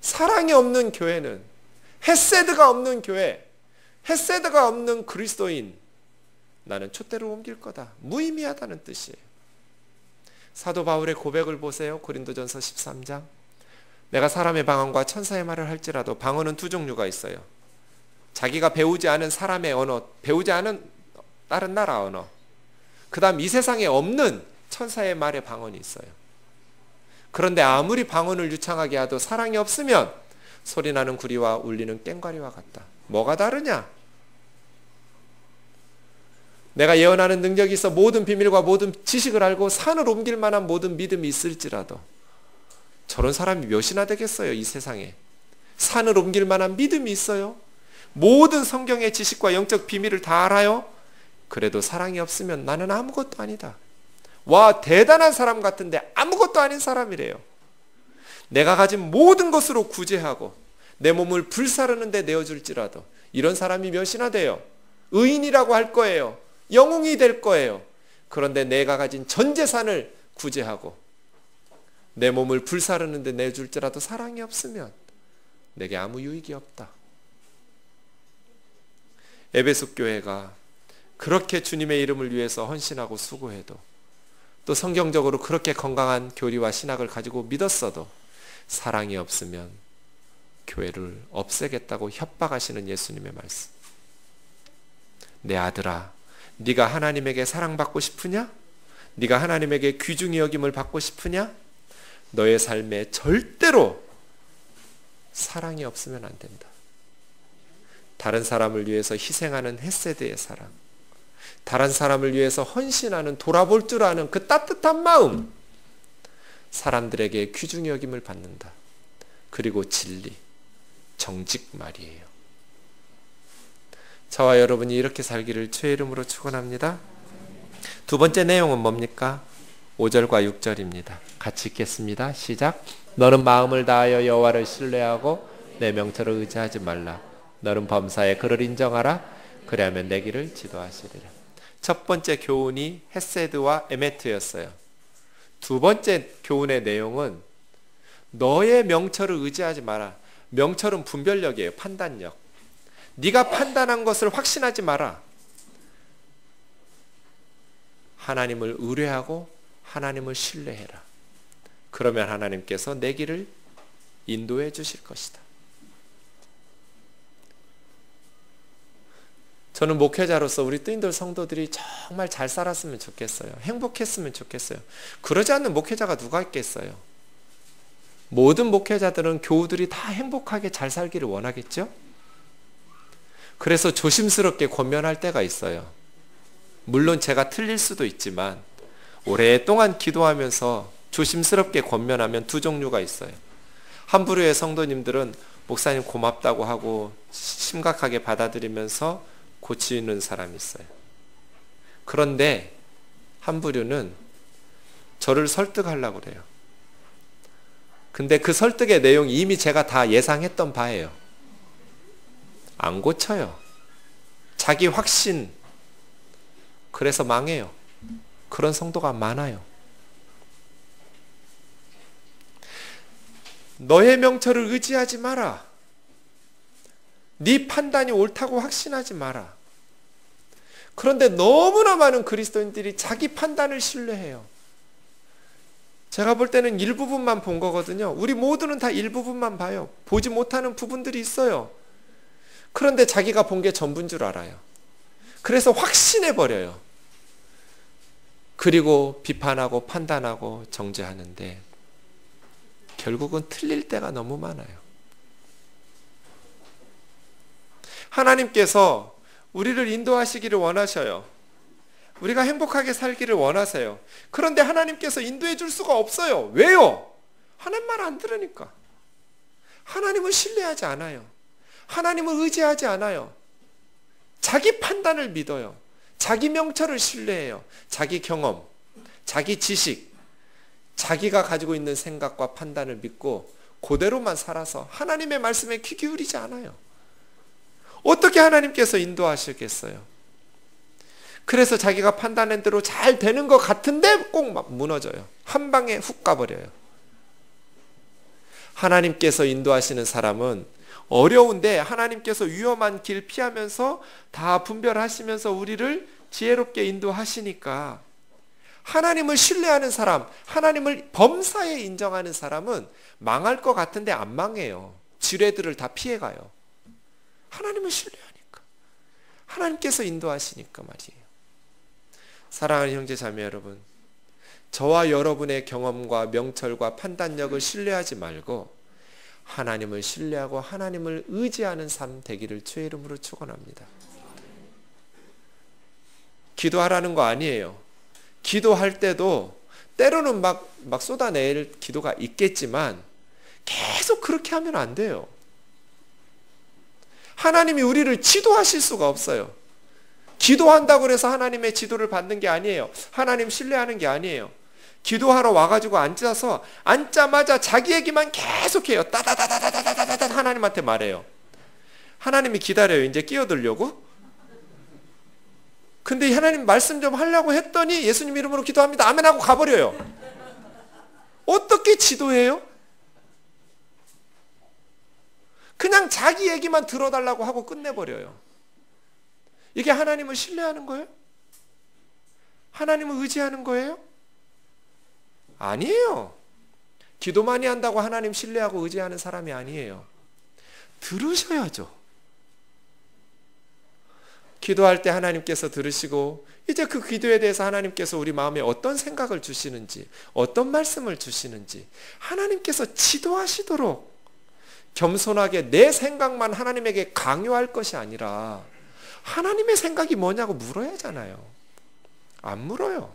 사랑이 없는 교회는, 헤세드가 없는 교회, 헤세드가 없는 그리스도인, 나는 촛대를 옮길 거다. 무의미하다는 뜻이에요. 사도 바울의 고백을 보세요. 고린도전서 13장. 내가 사람의 방언과 천사의 말을 할지라도, 방언은 두 종류가 있어요. 자기가 배우지 않은 사람의 언어, 배우지 않은 다른 나라 언어, 그 다음 이 세상에 없는 천사의 말의 방언이 있어요. 그런데 아무리 방언을 유창하게 하도 사랑이 없으면 소리나는 구리와 울리는 꽹과리와 같다. 뭐가 다르냐? 내가 예언하는 능력이 있어 모든 비밀과 모든 지식을 알고 산을 옮길 만한 모든 믿음이 있을지라도, 저런 사람이 몇이나 되겠어요? 이 세상에 산을 옮길 만한 믿음이 있어요? 모든 성경의 지식과 영적 비밀을 다 알아요? 그래도 사랑이 없으면 나는 아무것도 아니다. 와, 대단한 사람 같은데 아무것도 아닌 사람이래요. 내가 가진 모든 것으로 구제하고 내 몸을 불사르는 데 내어줄지라도 이런 사람이 몇이나 돼요? 의인이라고 할 거예요. 영웅이 될 거예요. 그런데 내가 가진 전 재산을 구제하고 내 몸을 불사르는 데 내줄지라도 사랑이 없으면 내게 아무 유익이 없다. 에베소 교회가 그렇게 주님의 이름을 위해서 헌신하고 수고해도, 또 성경적으로 그렇게 건강한 교리와 신학을 가지고 믿었어도 사랑이 없으면 교회를 없애겠다고 협박하시는 예수님의 말씀. 내 아들아, 네가 하나님에게 사랑받고 싶으냐? 네가 하나님에게 귀중히 여김을 받고 싶으냐? 너의 삶에 절대로 사랑이 없으면 안 된다. 다른 사람을 위해서 희생하는 헤세드의 사랑, 다른 사람을 위해서 헌신하는, 돌아볼 줄 아는 그 따뜻한 마음, 사람들에게 귀중히 여김을 받는다. 그리고 진리, 정직 말이에요. 저와 여러분이 이렇게 살기를 주의 이름으로 축원합니다. 두 번째 내용은 뭡니까? 5절과 6절입니다. 같이 읽겠습니다. 시작. 너는 마음을 다하여 여호와를 신뢰하고 내 명철을 의지하지 말라. 너는 범사에 그를 인정하라. 그리하면 내 길을 지도하시리라. 첫 번째 교훈이 헤세드와 에메트였어요. 두 번째 교훈의 내용은 너의 명철을 의지하지 마라. 명철은 분별력이에요. 판단력. 네가 판단한 것을 확신하지 마라. 하나님을 의뢰하고 하나님을 신뢰해라. 그러면 하나님께서 내 길을 인도해 주실 것이다. 저는 목회자로서 우리 뜨인돌 성도들이 정말 잘 살았으면 좋겠어요. 행복했으면 좋겠어요. 그러지 않는 목회자가 누가 있겠어요? 모든 목회자들은 교우들이 다 행복하게 잘 살기를 원하겠죠? 그래서 조심스럽게 권면할 때가 있어요. 물론 제가 틀릴 수도 있지만 오랫동안 기도하면서 조심스럽게 권면하면 두 종류가 있어요. 한 부류의 성도님들은 목사님 고맙다고 하고 심각하게 받아들이면서 고치는 사람이 있어요. 그런데 한 부류는 저를 설득하려고 그래요. 근데 그 설득의 내용이 이미 제가 다 예상했던 바예요. 안 고쳐요. 자기 확신, 그래서 망해요. 그런 성도가 많아요. 너의 명철을 의지하지 마라. 네 판단이 옳다고 확신하지 마라. 그런데 너무나 많은 그리스도인들이 자기 판단을 신뢰해요. 제가 볼 때는 일부분만 본 거거든요. 우리 모두는 다 일부분만 봐요. 보지 못하는 부분들이 있어요. 그런데 자기가 본 게 전부인 줄 알아요. 그래서 확신해버려요. 그리고 비판하고 판단하고 정죄하는데 결국은 틀릴 때가 너무 많아요. 하나님께서 우리를 인도하시기를 원하셔요. 우리가 행복하게 살기를 원하세요. 그런데 하나님께서 인도해 줄 수가 없어요. 왜요? 하나님 말 안 들으니까. 하나님을 신뢰하지 않아요. 하나님을 의지하지 않아요. 자기 판단을 믿어요. 자기 명철을 신뢰해요. 자기 경험, 자기 지식, 자기가 가지고 있는 생각과 판단을 믿고 그대로만 살아서 하나님의 말씀에 귀 기울이지 않아요. 어떻게 하나님께서 인도하시겠어요? 그래서 자기가 판단한 대로 잘 되는 것 같은데 꼭 막 무너져요. 한 방에 훅 가버려요. 하나님께서 인도하시는 사람은 어려운데 하나님께서 위험한 길 피하면서 다 분별하시면서 우리를 지혜롭게 인도하시니까 하나님을 신뢰하는 사람, 하나님을 범사에 인정하는 사람은 망할 것 같은데 안 망해요. 지뢰들을 다 피해가요. 하나님을 신뢰하니까. 하나님께서 인도하시니까 말이에요. 사랑하는 형제 자매 여러분, 저와 여러분의 경험과 명철과 판단력을 신뢰하지 말고 하나님을 신뢰하고 하나님을 의지하는 삶 되기를 주의 이름으로 축원합니다. 기도하라는 거 아니에요. 기도할 때도 때로는 막 쏟아낼 기도가 있겠지만 계속 그렇게 하면 안 돼요. 하나님이 우리를 지도하실 수가 없어요. 기도한다고 해서 하나님의 지도를 받는 게 아니에요. 하나님 신뢰하는 게 아니에요. 기도하러 와가지고 앉아서 앉자마자 자기 얘기만 계속해요. 따다다다다다다다 하나님한테 말해요. 하나님이 기다려요. 이제 끼어들려고. 근데 하나님 말씀 좀 하려고 했더니 예수님 이름으로 기도합니다. 아멘 하고 가버려요. 어떻게 지도해요? 그냥 자기 얘기만 들어달라고 하고 끝내버려요. 이게 하나님을 신뢰하는 거예요? 하나님을 의지하는 거예요? 아니에요. 기도 많이 한다고 하나님 신뢰하고 의지하는 사람이 아니에요. 들으셔야죠. 기도할 때 하나님께서 들으시고 이제 그 기도에 대해서 하나님께서 우리 마음에 어떤 생각을 주시는지, 어떤 말씀을 주시는지 하나님께서 지도하시도록 겸손하게 내 생각만 하나님에게 강요할 것이 아니라 하나님의 생각이 뭐냐고 물어야 하잖아요. 안 물어요.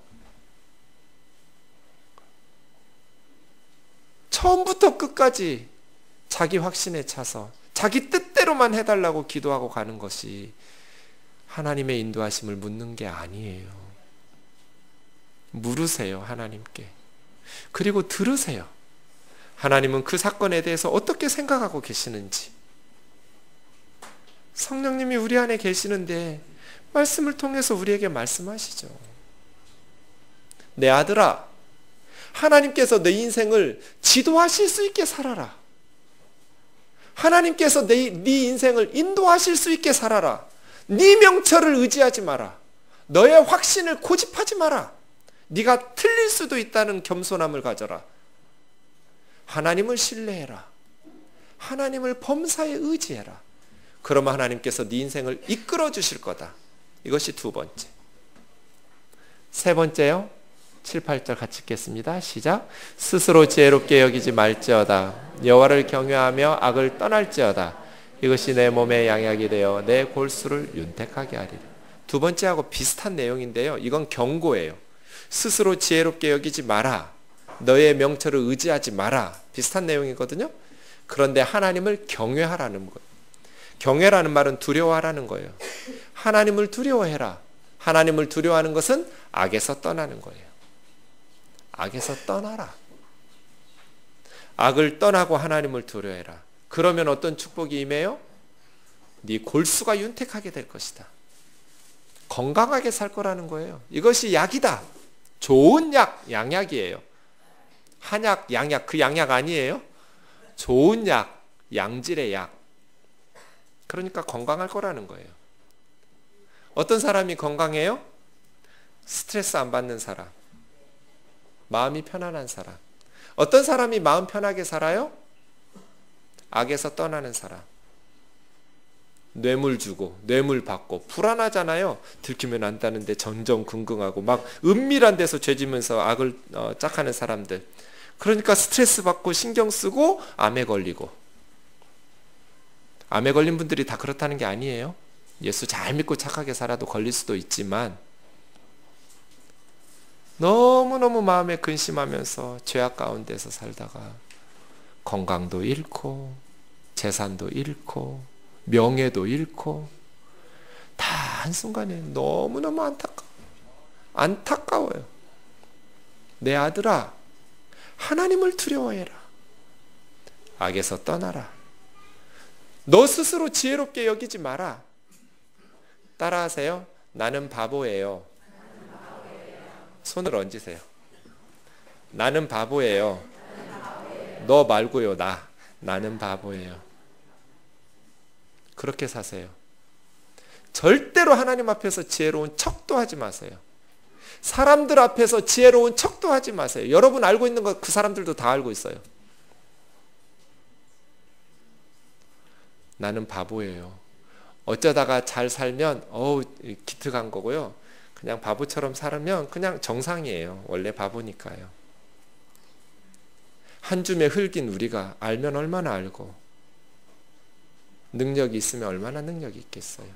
처음부터 끝까지 자기 확신에 차서 자기 뜻대로만 해달라고 기도하고 가는 것이 하나님의 인도하심을 묻는 게 아니에요. 물으세요, 하나님께. 그리고 들으세요. 하나님은 그 사건에 대해서 어떻게 생각하고 계시는지. 성령님이 우리 안에 계시는데 말씀을 통해서 우리에게 말씀하시죠. 내 아들아, 하나님께서 내 인생을 지도하실 수 있게 살아라. 하나님께서 네 인생을 인도하실 수 있게 살아라. 네 명철을 의지하지 마라. 너의 확신을 고집하지 마라. 네가 틀릴 수도 있다는 겸손함을 가져라. 하나님을 신뢰해라. 하나님을 범사에 의지해라. 그러면 하나님께서 네 인생을 이끌어 주실 거다. 이것이 두 번째. 세 번째요. 7, 8절 같이 읽겠습니다. 시작. 스스로 지혜롭게 여기지 말지어다. 여호와를 경외하며 악을 떠날지어다. 이것이 내 몸의 양약이 되어 내 골수를 윤택하게 하리라. 두 번째하고 비슷한 내용인데요. 이건 경고예요. 스스로 지혜롭게 여기지 마라. 너의 명철을 의지하지 마라. 비슷한 내용이거든요. 그런데 하나님을 경외하라는 거예요. 경외라는 말은 두려워하라는 거예요. 하나님을 두려워해라. 하나님을 두려워하는 것은 악에서 떠나는 거예요. 악에서 떠나라. 악을 떠나고 하나님을 두려워해라. 그러면 어떤 축복이 임해요? 네 골수가 윤택하게 될 것이다. 건강하게 살 거라는 거예요. 이것이 약이다. 좋은 약, 양약이에요. 한약, 양약, 그 양약 아니에요. 좋은 약, 양질의 약. 그러니까 건강할 거라는 거예요. 어떤 사람이 건강해요? 스트레스 안 받는 사람. 마음이 편안한 사람. 어떤 사람이 마음 편하게 살아요? 악에서 떠나는 사람. 뇌물 주고 뇌물 받고 불안하잖아요. 들키면 안다는데 전전긍긍하고 막 은밀한 데서 죄지면서 악을 짝하는 사람들. 그러니까 스트레스 받고 신경 쓰고 암에 걸리고. 암에 걸린 분들이 다 그렇다는 게 아니에요. 예수 잘 믿고 착하게 살아도 걸릴 수도 있지만 너무너무 마음에 근심하면서 죄악 가운데서 살다가 건강도 잃고 재산도 잃고 명예도 잃고 다 한순간에 너무너무 안타까워요. 내 아들아, 하나님을 두려워해라. 악에서 떠나라. 너 스스로 지혜롭게 여기지 마라. 따라하세요. 나는 바보예요. 손을 얹으세요. 나는 바보예요. 너 말고요, 나는 바보예요. 그렇게 사세요. 절대로 하나님 앞에서 지혜로운 척도 하지 마세요. 사람들 앞에서 지혜로운 척도 하지 마세요. 여러분 알고 있는 거 그 사람들도 다 알고 있어요. 나는 바보예요. 어쩌다가 잘 살면 기특한 거고요. 그냥 바보처럼 살면 그냥 정상이에요. 원래 바보니까요. 한 줌의 흙인 우리가 알면 얼마나 알고 능력이 있으면 얼마나 능력이 있겠어요.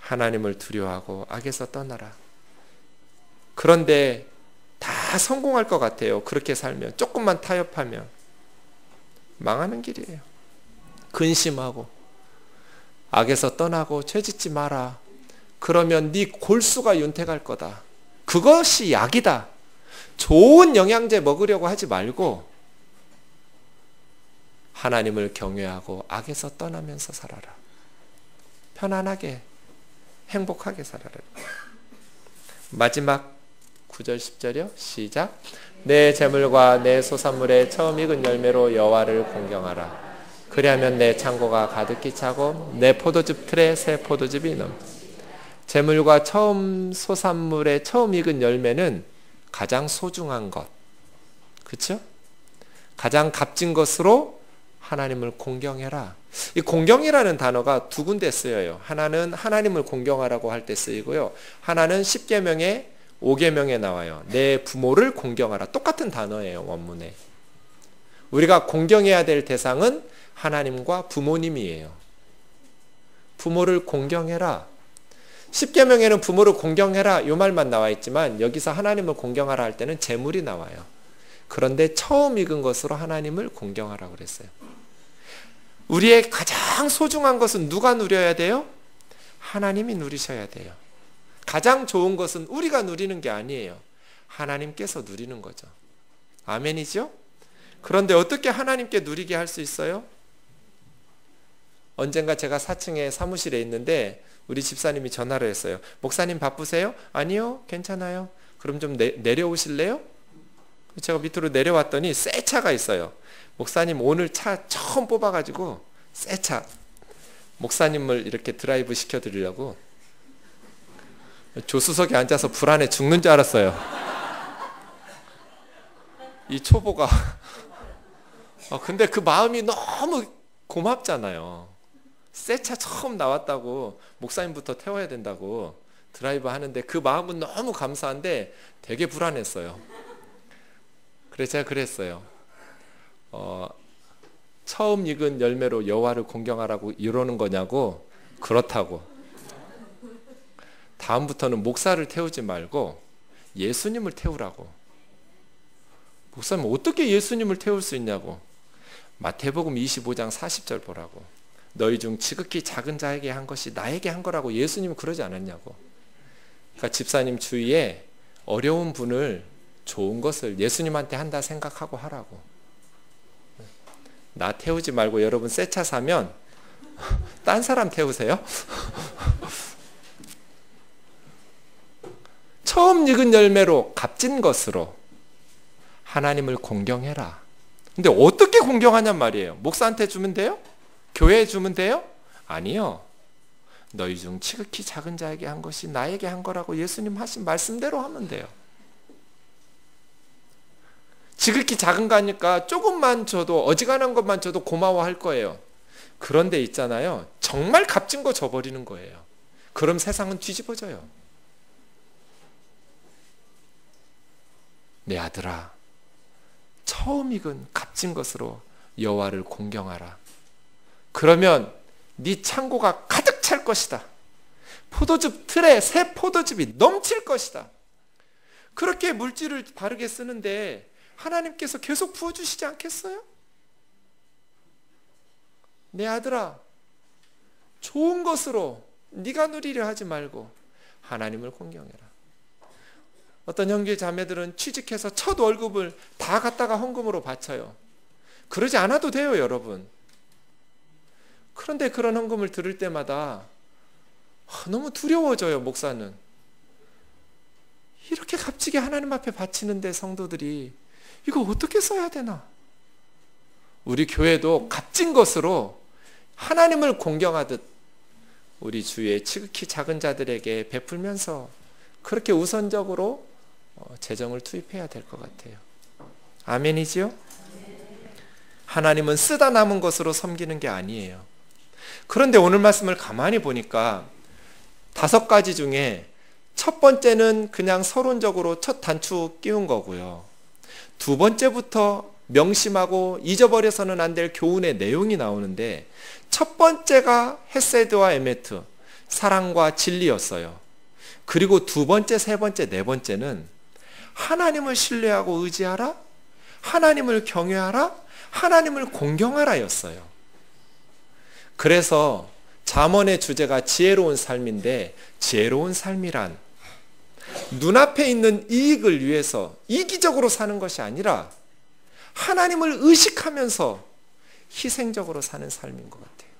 하나님을 두려워하고 악에서 떠나라. 그런데 다 성공할 것 같아요. 그렇게 살면 조금만 타협하면 망하는 길이에요. 근심하고 악에서 떠나고 죄짓지 마라. 그러면 네 골수가 윤택할 거다. 그것이 약이다. 좋은 영양제 먹으려고 하지 말고 하나님을 경외하고 악에서 떠나면서 살아라. 편안하게 행복하게 살아라. 마지막 9절 10절이요. 시작. 내 재물과 내 소산물의 처음 익은 열매로 여호와를 공경하라. 그리하면 내 창고가 가득히 차고 내 포도즙 틀에 새 포도즙이 넘. 재물과 소산물의 처음 익은 열매는 가장 소중한 것. 그렇죠? 가장 값진 것으로 하나님을 공경해라. 이 공경이라는 단어가 두 군데 쓰여요. 하나는 하나님을 공경하라고 할 때 쓰이고요. 하나는 10계명의 5계명에 나와요. 내 부모를 공경하라. 똑같은 단어예요, 원문에. 우리가 공경해야 될 대상은 하나님과 부모님이에요. 부모를 공경해라. 10계명에는 부모를 공경해라 이 말만 나와 있지만 여기서 하나님을 공경하라 할 때는 재물이 나와요. 그런데 처음 익은 것으로 하나님을 공경하라고 그랬어요. 우리의 가장 소중한 것은 누가 누려야 돼요? 하나님이 누리셔야 돼요. 가장 좋은 것은 우리가 누리는 게 아니에요. 하나님께서 누리는 거죠. 아멘이죠? 그런데 어떻게 하나님께 누리게 할 수 있어요? 언젠가 제가 4층에 사무실에 있는데 우리 집사님이 전화를 했어요. 목사님 바쁘세요? 아니요, 괜찮아요. 그럼 좀 내려오실래요? 제가 밑으로 내려왔더니 새 차가 있어요. 목사님 오늘 차 처음 뽑아가지고 새 차 목사님을 이렇게 드라이브 시켜드리려고. 조수석에 앉아서 불안해 죽는 줄 알았어요. 이 초보가. 근데 그 마음이 너무 고맙잖아요. 새 차 처음 나왔다고 목사님부터 태워야 된다고 드라이브 하는데 그 마음은 너무 감사한데 되게 불안했어요. 그래서 제가 그랬어요. 처음 익은 열매로 여호와를 공경하라고 이러는 거냐고. 그렇다고. 다음부터는 목사를 태우지 말고 예수님을 태우라고. 목사님 어떻게 예수님을 태울 수 있냐고. 마태복음 25장 40절 보라고. 너희 중 지극히 작은 자에게 한 것이 나에게 한 거라고 예수님은 그러지 않았냐고. 그러니까 집사님 주위에 어려운 분을 좋은 것을 예수님한테 한다 생각하고 하라고. 나 태우지 말고 여러분 새 차 사면 딴 사람 태우세요. 처음 익은 열매로 값진 것으로 하나님을 공경해라. 근데 어떻게 공경하냔 말이에요. 목사한테 주면 돼요? 교회에 주면 돼요? 아니요. 너희 중 지극히 작은 자에게 한 것이 나에게 한 거라고 예수님 하신 말씀대로 하면 돼요. 지극히 작은 거니까 조금만 줘도, 어지간한 것만 줘도 고마워할 거예요. 그런데 있잖아요, 정말 값진 거 줘버리는 거예요. 그럼 세상은 뒤집어져요. 내 아들아, 처음 익은 값진 것으로 여호와를 공경하라. 그러면 네 창고가 가득 찰 것이다. 포도즙 틀에 새 포도즙이 넘칠 것이다. 그렇게 물질을 바르게 쓰는데 하나님께서 계속 부어주시지 않겠어요? 내 아들아, 좋은 것으로 네가 누리려 하지 말고 하나님을 공경해라. 어떤 형제 자매들은 취직해서 첫 월급을 다 갖다가 헌금으로 바쳐요. 그러지 않아도 돼요, 여러분. 그런데 그런 헌금을 들을 때마다 너무 두려워져요, 목사는. 이렇게 값지게 하나님 앞에 바치는데 성도들이 이거 어떻게 써야 되나? 우리 교회도 값진 것으로 하나님을 공경하듯 우리 주위의 지극히 작은 자들에게 베풀면서 그렇게 우선적으로 재정을 투입해야 될 것 같아요. 아멘이지요? 하나님은 쓰다 남은 것으로 섬기는 게 아니에요. 그런데 오늘 말씀을 가만히 보니까 5가지 중에 첫 번째는 그냥 서론적으로 첫 단추 끼운 거고요. 두 번째부터 명심하고 잊어버려서는 안 될 교훈의 내용이 나오는데, 첫 번째가 헤세드와 에메트, 사랑과 진리였어요. 그리고 두 번째, 세 번째, 네 번째는 하나님을 신뢰하고 의지하라, 하나님을 경외하라, 하나님을 공경하라 였어요. 그래서 잠언의 주제가 지혜로운 삶인데, 지혜로운 삶이란 눈앞에 있는 이익을 위해서 이기적으로 사는 것이 아니라 하나님을 의식하면서 희생적으로 사는 삶인 것 같아요.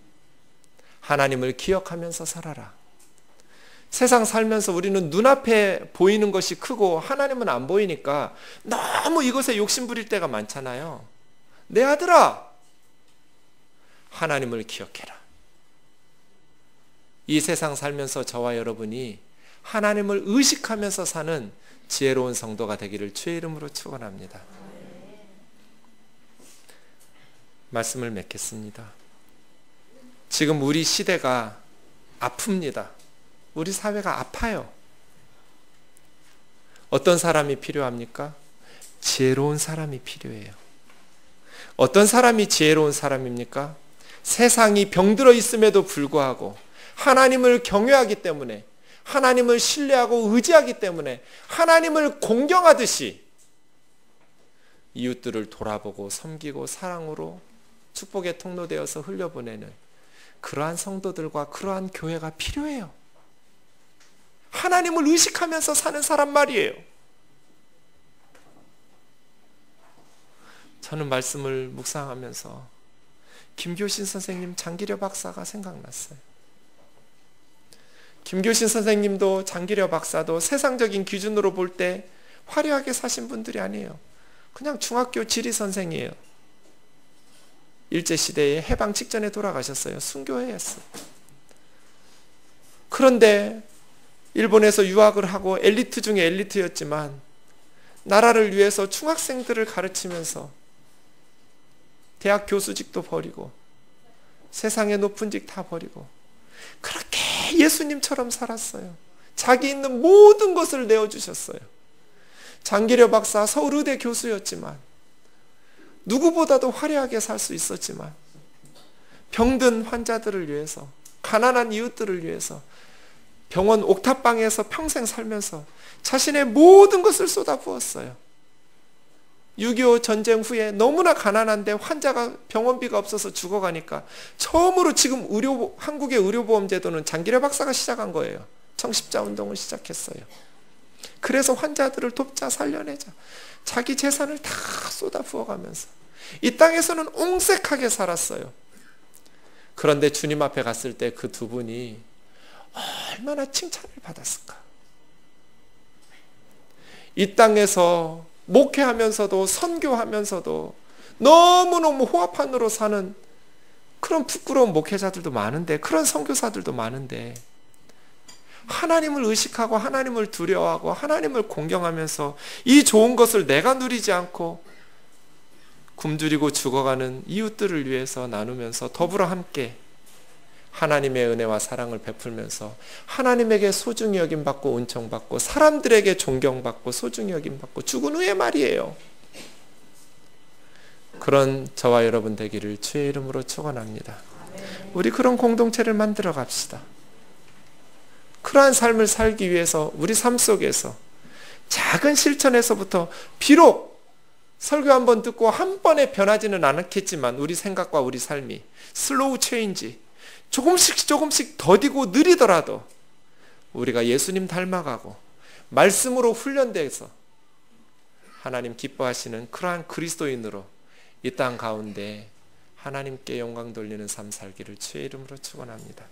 하나님을 기억하면서 살아라. 세상 살면서 우리는 눈앞에 보이는 것이 크고 하나님은 안 보이니까 너무 이것에 욕심 부릴 때가 많잖아요. 내 아들아, 하나님을 기억해라. 이 세상 살면서 저와 여러분이 하나님을 의식하면서 사는 지혜로운 성도가 되기를 주의 이름으로 축원합니다. 말씀을 맺겠습니다. 지금 우리 시대가 아픕니다. 우리 사회가 아파요. 어떤 사람이 필요합니까? 지혜로운 사람이 필요해요. 어떤 사람이 지혜로운 사람입니까? 세상이 병들어 있음에도 불구하고 하나님을 경외하기 때문에, 하나님을 신뢰하고 의지하기 때문에 하나님을 공경하듯이 이웃들을 돌아보고 섬기고 사랑으로 축복의 통로되어서 흘려보내는 그러한 성도들과 그러한 교회가 필요해요. 하나님을 의식하면서 사는 사람 말이에요. 저는 말씀을 묵상하면서 김교신 선생님, 장기려 박사가 생각났어요. 김교신 선생님도 장기려 박사도 세상적인 기준으로 볼 때 화려하게 사신 분들이 아니에요. 그냥 중학교 지리 선생이에요. 일제시대에 해방 직전에 돌아가셨어요. 순교회였어요. 그런데 일본에서 유학을 하고 엘리트 중에 엘리트였지만 나라를 위해서 중학생들을 가르치면서 대학 교수직도 버리고 세상의 높은 직 다 버리고 그렇게 예수님처럼 살았어요. 자기 있는 모든 것을 내어주셨어요. 장기려 박사 서울의대 교수였지만 누구보다도 화려하게 살 수 있었지만 병든 환자들을 위해서, 가난한 이웃들을 위해서 병원 옥탑방에서 평생 살면서 자신의 모든 것을 쏟아부었어요. 6.25 전쟁 후에 너무나 가난한데 환자가 병원비가 없어서 죽어가니까 처음으로 지금 한국의 의료보험 제도는 장기려 박사가 시작한 거예요. 청십자운동을 시작했어요. 그래서 환자들을 돕자, 살려내자. 자기 재산을 다 쏟아부어가면서 이 땅에서는 옹색하게 살았어요. 그런데 주님 앞에 갔을 때 그 두 분이 얼마나 칭찬을 받았을까. 이 땅에서 목회하면서도 선교하면서도 너무너무 호화판으로 사는 그런 부끄러운 목회자들도 많은데, 그런 선교사들도 많은데 하나님을 의식하고 하나님을 두려워하고 하나님을 공경하면서 이 좋은 것을 내가 누리지 않고 굶주리고 죽어가는 이웃들을 위해서 나누면서 더불어 함께 하나님의 은혜와 사랑을 베풀면서 하나님에게 소중히 여김받고 은총받고 사람들에게 존경받고 소중히 여김받고 죽은 후에 말이에요. 그런 저와 여러분 되기를 주의 이름으로 축원합니다. 우리 그런 공동체를 만들어 갑시다. 그러한 삶을 살기 위해서 우리 삶 속에서 작은 실천에서부터 비록 설교 한번 듣고 한 번에 변하지는 않겠지만 우리 생각과 우리 삶이 슬로우 체인지 조금씩 더디고 느리더라도 우리가 예수님 닮아가고 말씀으로 훈련돼서 하나님 기뻐하시는 그러한 그리스도인으로 이 땅 가운데 하나님께 영광 돌리는 삶 살기를 주의 이름으로 축원합니다.